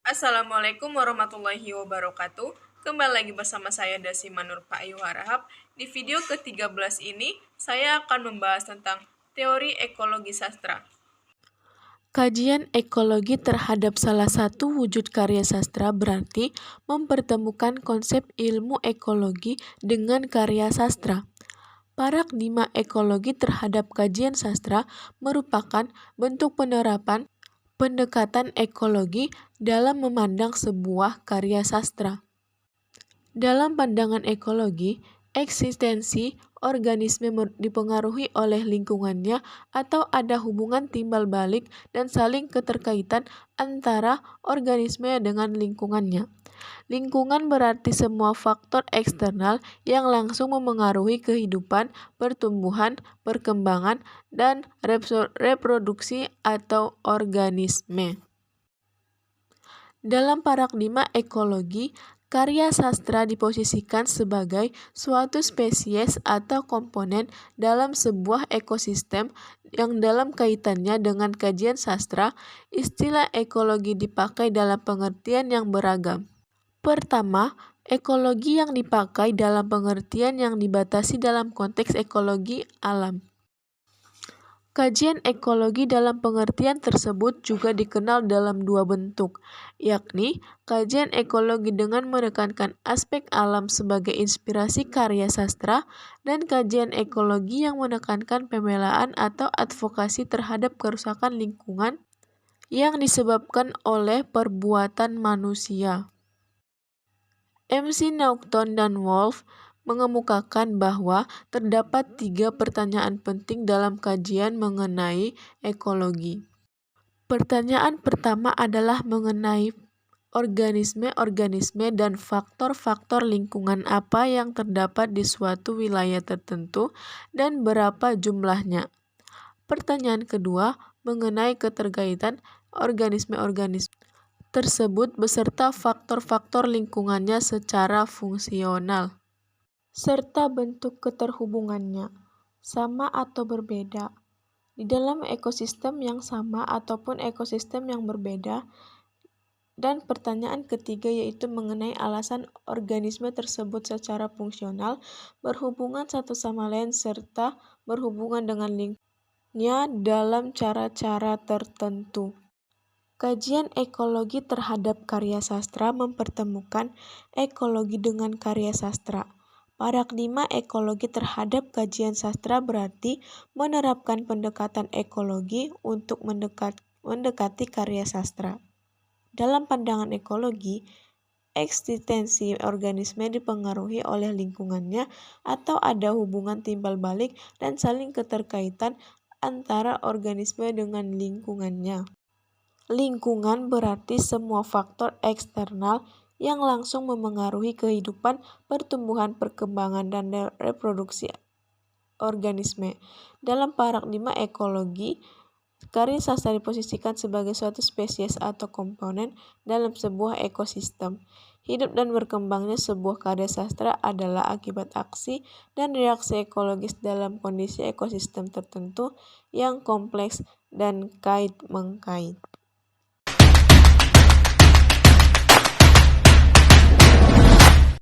Assalamualaikum warahmatullahi wabarakatuh. Kembali lagi bersama saya Dasi Manur Pak Ayu Harahap. Di video ke-13 ini, saya akan membahas tentang teori ekologi sastra. Kajian ekologi terhadap salah satu wujud karya sastra berarti mempertemukan konsep ilmu ekologi dengan karya sastra. Paradigma ekologi terhadap kajian sastra merupakan bentuk penerapan pendekatan ekologi dalam memandang sebuah karya sastra. Dalam pandangan ekologi, eksistensi organisme dipengaruhi oleh lingkungannya atau ada hubungan timbal balik dan saling keterkaitan antara organisme dengan lingkungannya. Lingkungan berarti semua faktor eksternal yang langsung memengaruhi kehidupan, pertumbuhan, perkembangan, dan reproduksi atau organisme. Dalam paradigma ekologi, karya sastra diposisikan sebagai suatu spesies atau komponen dalam sebuah ekosistem yang dalam kaitannya dengan kajian sastra, istilah ekologi dipakai dalam pengertian yang beragam. Pertama, ekologi yang dipakai dalam pengertian yang dibatasi dalam konteks ekologi alam. Kajian ekologi dalam pengertian tersebut juga dikenal dalam dua bentuk, yakni kajian ekologi dengan menekankan aspek alam sebagai inspirasi karya sastra dan kajian ekologi yang menekankan pembelaan atau advokasi terhadap kerusakan lingkungan yang disebabkan oleh perbuatan manusia. McNaughton dan Wolf mengemukakan bahwa terdapat 3 pertanyaan penting dalam kajian mengenai ekologi. Pertanyaan pertama adalah mengenai organisme-organisme dan faktor-faktor lingkungan apa yang terdapat di suatu wilayah tertentu dan berapa jumlahnya. Pertanyaan kedua mengenai keterkaitan organisme-organisme tersebut beserta faktor-faktor lingkungannya secara fungsional, serta bentuk keterhubungannya, sama atau berbeda, di dalam ekosistem yang sama ataupun ekosistem yang berbeda. Dan pertanyaan ketiga yaitu mengenai alasan organisme tersebut secara fungsional berhubungan satu sama lain serta berhubungan dengan lingkungannya dalam cara-cara tertentu. Kajian ekologi terhadap karya sastra mempertemukan ekologi dengan karya sastra. Paradigma ekologi terhadap kajian sastra berarti menerapkan pendekatan ekologi untuk mendekati karya sastra. Dalam pandangan ekologi, eksistensi organisme dipengaruhi oleh lingkungannya atau ada hubungan timbal balik dan saling keterkaitan antara organisme dengan lingkungannya. Lingkungan berarti semua faktor eksternal yang langsung memengaruhi kehidupan, pertumbuhan, perkembangan, dan reproduksi organisme. Dalam paradigma ekologi, karya sastra diposisikan sebagai suatu spesies atau komponen dalam sebuah ekosistem. Hidup dan berkembangnya sebuah karya sastra adalah akibat aksi dan reaksi ekologis dalam kondisi ekosistem tertentu yang kompleks dan kait-mengkait.